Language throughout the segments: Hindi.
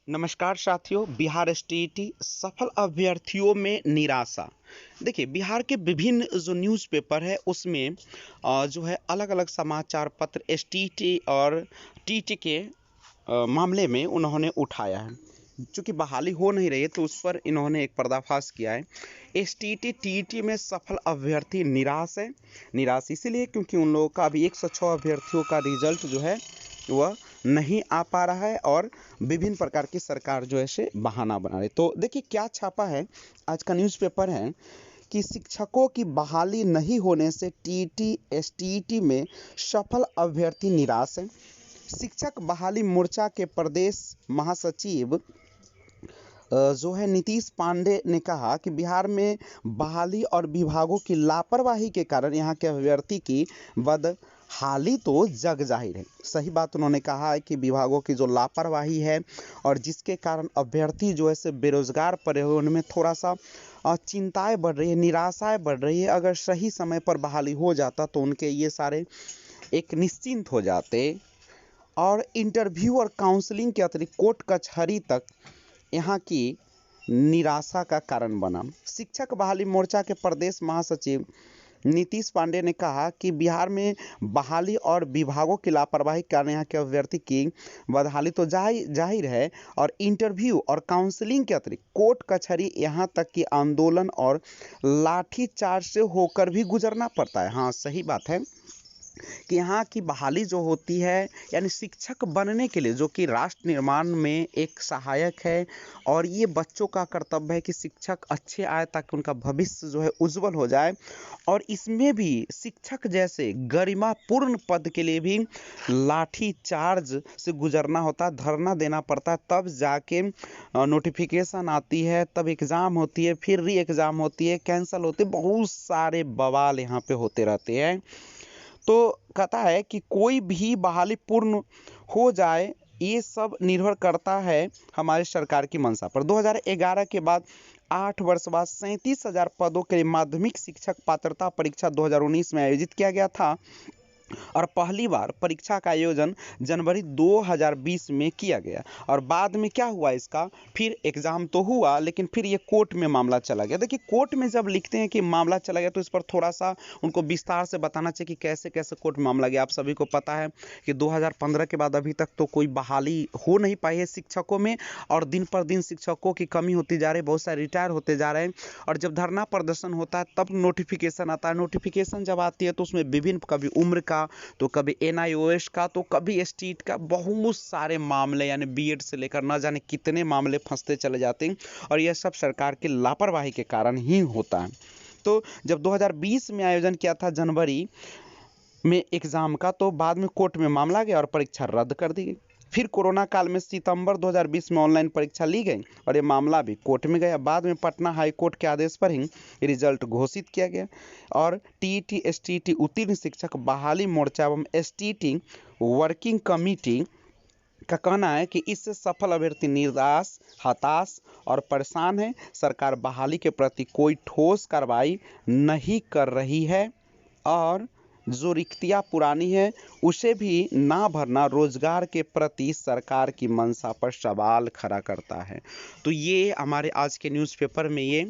नमस्कार साथियों। बिहार एसटीईटी सफल अभ्यर्थियों में निराशा। देखिए, बिहार के विभिन्न जो न्यूज़पेपर है उसमें जो है अलग अलग समाचार पत्र एसटीईटी और टीटी के मामले में उन्होंने उठाया है। चूंकि बहाली हो नहीं रही है तो उस पर इन्होंने एक पर्दाफाश किया है। एसटीईटी टीटी में सफल अभ्यर्थी निराश है। निराश इसीलिए क्योंकि उन लोगों का अभी 106 अभ्यर्थियों का रिजल्ट जो है वह नहीं आ पा रहा है और विभिन्न प्रकार की सरकार जो है से बहाना बना रही। तो देखिए क्या छापा है, आज का न्यूज़पेपर है कि शिक्षकों की बहाली नहीं होने से टीटी एसटीईटी में सफल अभ्यर्थी निराश है। शिक्षक बहाली मोर्चा के प्रदेश महासचिव जो है नीतीश पांडे ने कहा कि बिहार में बहाली और विभागों की लापरवाही के कारण यहाँ के अभ्यर्थी की बदहाली तो जग जाहिर है। सही बात उन्होंने कहा है कि विभागों की जो लापरवाही है और जिसके कारण अभ्यर्थी जो है से बेरोजगार पड़े हुए, उनमें थोड़ा सा चिंताएं बढ़ रही है, निराशाएं बढ़ रही है। अगर सही समय पर बहाली हो जाता तो उनके ये सारे एक निश्चिंत हो जाते और इंटरव्यू और काउंसलिंग के अतिरिक्त कोर्ट कचहरी तक यहाँ की निराशा का कारण बना। शिक्षक बहाली मोर्चा के प्रदेश महासचिव नीतीश पांडे ने कहा कि बिहार में बहाली और विभागों की लापरवाही के कारण यहाँ के अभ्यर्थी की बदहाली तो जाहिर है और इंटरव्यू और काउंसलिंग के अतिरिक्त कोर्ट कचहरी यहाँ तक कि आंदोलन और लाठीचार्ज से होकर भी गुजरना पड़ता है। हाँ, सही बात है कि यहाँ की बहाली जो होती है, यानी शिक्षक बनने के लिए जो कि राष्ट्र निर्माण में एक सहायक है और ये बच्चों का कर्तव्य है कि शिक्षक अच्छे आए ताकि उनका भविष्य जो है उज्जवल हो जाए। और इसमें भी शिक्षक जैसे गरिमापूर्ण पद के लिए भी लाठी चार्ज से गुजरना होता है, धरना देना पड़ता है, तब जाके नोटिफिकेशन आती है, तब एग्ज़ाम होती है, फिर री एग्ज़ाम होती है, कैंसिल होते, बहुत सारे बवाल यहाँ पे होते रहते हैं। तो कहता है कि कोई भी बहाली पूर्ण हो जाए, ये सब निर्भर करता है हमारी सरकार की मंशा पर। 2011 के बाद 8 वर्ष बाद 37,000 पदों के लिए माध्यमिक शिक्षक पात्रता परीक्षा 2019 में आयोजित किया गया था और पहली बार परीक्षा का आयोजन जनवरी 2020 में किया गया। और बाद में क्या हुआ, इसका फिर एग्ज़ाम तो हुआ लेकिन फिर ये कोर्ट में मामला चला गया। देखिए, कोर्ट में जब लिखते हैं कि मामला चला गया तो इस पर थोड़ा सा उनको विस्तार से बताना चाहिए कि कैसे कैसे कोर्ट में मामला गया। आप सभी को पता है कि 2015 के बाद अभी तक तो कोई बहाली हो नहीं पाई है शिक्षकों में और दिन पर दिन शिक्षकों की कमी होती जा रही है, बहुत सारे रिटायर होते जा रहे हैं। और जब धरना प्रदर्शन होता है तब नोटिफिकेशन आता है। नोटिफिकेशन जब आती है तो उसमें विभिन्न, कभी उम्र का, तो कभी एनआईओएस का, तो कभी एसटीईटी का, बहुत सारे मामले यानी बीएड से लेकर न जाने कितने मामले फंसते चले जाते हैं और यह सब सरकार की लापरवाही के कारण ही होता है। तो जब 2020 में आयोजन किया था जनवरी में एग्ज़ाम का, तो बाद में कोर्ट में मामला गया और परीक्षा रद्द कर दी गई। फिर कोरोना काल में सितंबर 2020 में ऑनलाइन परीक्षा ली गई और ये मामला भी कोर्ट में गया। बाद में पटना हाई कोर्ट के आदेश पर ही रिजल्ट घोषित किया गया और टीईटी एसटीईटी उत्तीर्ण शिक्षक बहाली मोर्चा एवं एसटीईटी वर्किंग कमेटी का कहना है कि इससे सफल अभ्यर्थी निराश, हताश और परेशान है। सरकार बहाली के प्रति कोई ठोस कार्रवाई नहीं कर रही है और जो रिक्तियाँ पुरानी है उसे भी ना भरना रोजगार के प्रति सरकार की मंशा पर सवाल खड़ा करता है। तो ये हमारे आज के न्यूज़पेपर में ये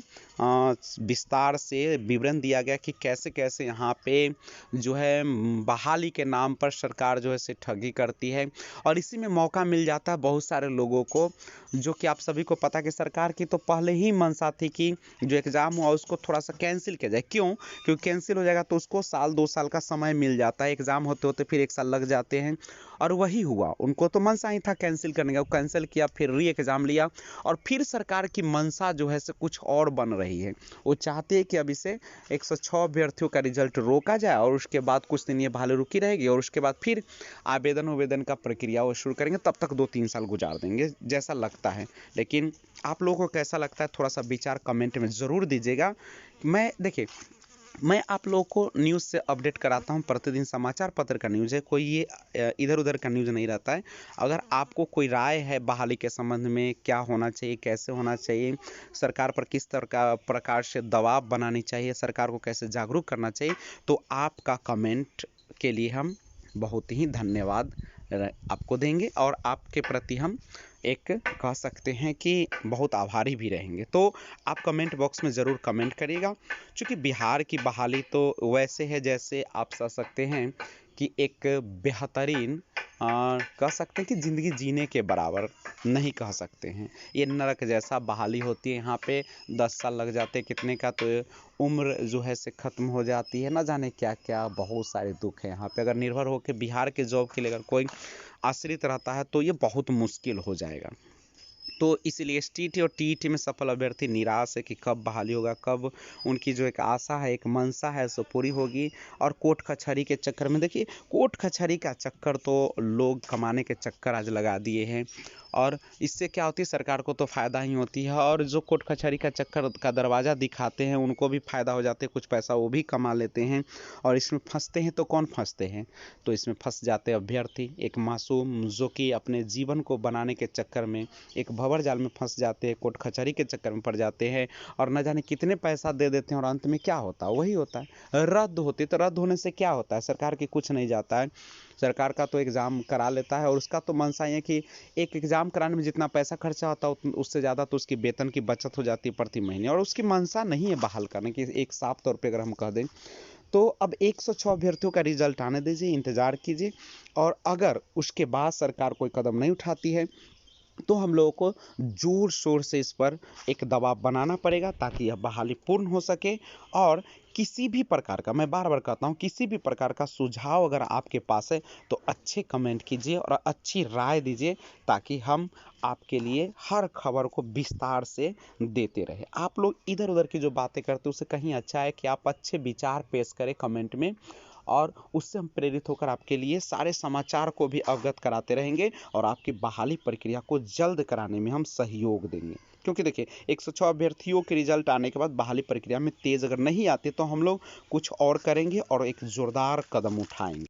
विस्तार से विवरण दिया गया कि कैसे कैसे यहाँ पे जो है बहाली के नाम पर सरकार जो है से ठगी करती है और इसी में मौका मिल जाता है बहुत सारे लोगों को। जो कि आप सभी को पता है कि सरकार की तो पहले ही मंशा थी कि जो एग्ज़ाम हुआ उसको थोड़ा सा कैंसिल किया जाए। क्यों? क्योंकि कैंसिल हो जाएगा तो उसको साल 2 साल का समय मिल जाता है, एग्ज़ाम होते होते फिर 1 साल लग जाते हैं। और वही हुआ, उनको तो मंशा ही था कैंसिल करने का, कैंसिल किया, फिर री एग्ज़ाम लिया और फिर सरकार की मंशा जो है से कुछ और बन रही है। वो चाहते हैं कि अभी से 106 अभ्यर्थियों का रिजल्ट रोका जाए और उसके बाद कुछ दिन ये बहाली रुकी रहेगी और उसके बाद फिर आवेदन का प्रक्रिया वो शुरू करेंगे, तब तक 2-3 साल गुजार देंगे जैसा लगता है। लेकिन आप लोगों को कैसा लगता है, थोड़ा सा विचार कमेंट में ज़रूर दीजिएगा। मैं आप लोगों को न्यूज़ से अपडेट कराता हूं, प्रतिदिन समाचार पत्र का न्यूज़ है, कोई ये इधर उधर का न्यूज़ नहीं रहता है। अगर आपको कोई राय है बहाली के संबंध में, क्या होना चाहिए, कैसे होना चाहिए, सरकार पर किस तरह प्रकार से दबाव बनानी चाहिए, सरकार को कैसे जागरूक करना चाहिए, तो आपका कमेंट के लिए हम बहुत ही धन्यवाद आपको देंगे और आपके प्रति हम एक कह सकते हैं कि बहुत आभारी भी रहेंगे। तो आप कमेंट बॉक्स में ज़रूर कमेंट करिएगा। चूँकि बिहार की बहाली तो वैसे है जैसे आप कह सकते हैं कि एक बेहतरीन कह सकते हैं कि ज़िंदगी जीने के बराबर नहीं कह सकते हैं। ये नरक जैसा बहाली होती है यहाँ पे, 10 साल लग जाते हैं कितने का, तो उम्र जो है से ख़त्म हो जाती है, ना जाने क्या-क्या बहुत सारे दुःख हैं यहाँ पे। अगर निर्भर हो के बिहार के जॉब के लिए अगर कोई आश्रित रहता है तो ये बहुत मुश्किल हो जाएगा। तो इसीलिए एसटीईटी और टीईटी में सफल अभ्यर्थी निराश है कि कब बहाली होगा, कब उनकी जो एक आशा है, एक मंशा है, सो पूरी होगी। और कोर्ट कचहरी के चक्कर में, देखिए कोर्ट कचहरी का चक्कर तो लोग कमाने के चक्कर आज लगा दिए हैं, और इससे क्या होती है, सरकार को तो फ़ायदा ही होती है, और जो कोर्ट कचहरी का चक्कर का दरवाज़ा दिखाते हैं उनको भी फ़ायदा हो जाते हैं, कुछ पैसा वो भी कमा लेते हैं। और इसमें फंसते हैं तो कौन फंसते हैं, तो इसमें फंस जाते हैं अभ्यर्थी, एक मासूम जो कि अपने जीवन को बनाने के चक्कर में एक भंवर जाल में फंस जाते हैं, कोर्ट कचहरी के चक्कर में पड़ जाते हैं, और न जाने कितने पैसा दे देते हैं, और अंत में क्या होता है, वही होता है रद्द होती। तो रद्द होने से क्या होता है, सरकार की कुछ नहीं जाता है। सरकार का तो एग्ज़ाम करा लेता है, और उसका तो मंशा ये है कि एक एग्ज़ाम कराने में जितना पैसा खर्चा होता है उससे ज़्यादा तो उसकी वेतन की बचत हो जाती है प्रति महीने, और उसकी मंशा नहीं है बहाल करने की, एक साफ तौर पे अगर हम कह दें। तो अब 106 अभ्यर्थियों का रिजल्ट आने दीजिए, इंतज़ार कीजिए, और अगर उसके बाद सरकार कोई कदम नहीं उठाती है तो हम लोगों को जोर शोर से इस पर एक दबाव बनाना पड़ेगा, ताकि यह बहाली पूर्ण हो सके। और किसी भी प्रकार का, मैं बार बार कहता हूँ, किसी भी प्रकार का सुझाव अगर आपके पास है तो अच्छे कमेंट कीजिए और अच्छी राय दीजिए, ताकि हम आपके लिए हर खबर को विस्तार से देते रहे। आप लोग इधर उधर की जो बातें करते हैं उससे कहीं अच्छा है कि आप अच्छे विचार पेश करें कमेंट में, और उससे हम प्रेरित होकर आपके लिए सारे समाचार को भी अवगत कराते रहेंगे, और आपकी बहाली प्रक्रिया को जल्द कराने में हम सहयोग देंगे। क्योंकि देखिए 106 अभ्यर्थियों के रिजल्ट आने के बाद बहाली प्रक्रिया में तेज़ अगर नहीं आते तो हम लोग कुछ और करेंगे और एक ज़ोरदार कदम उठाएंगे।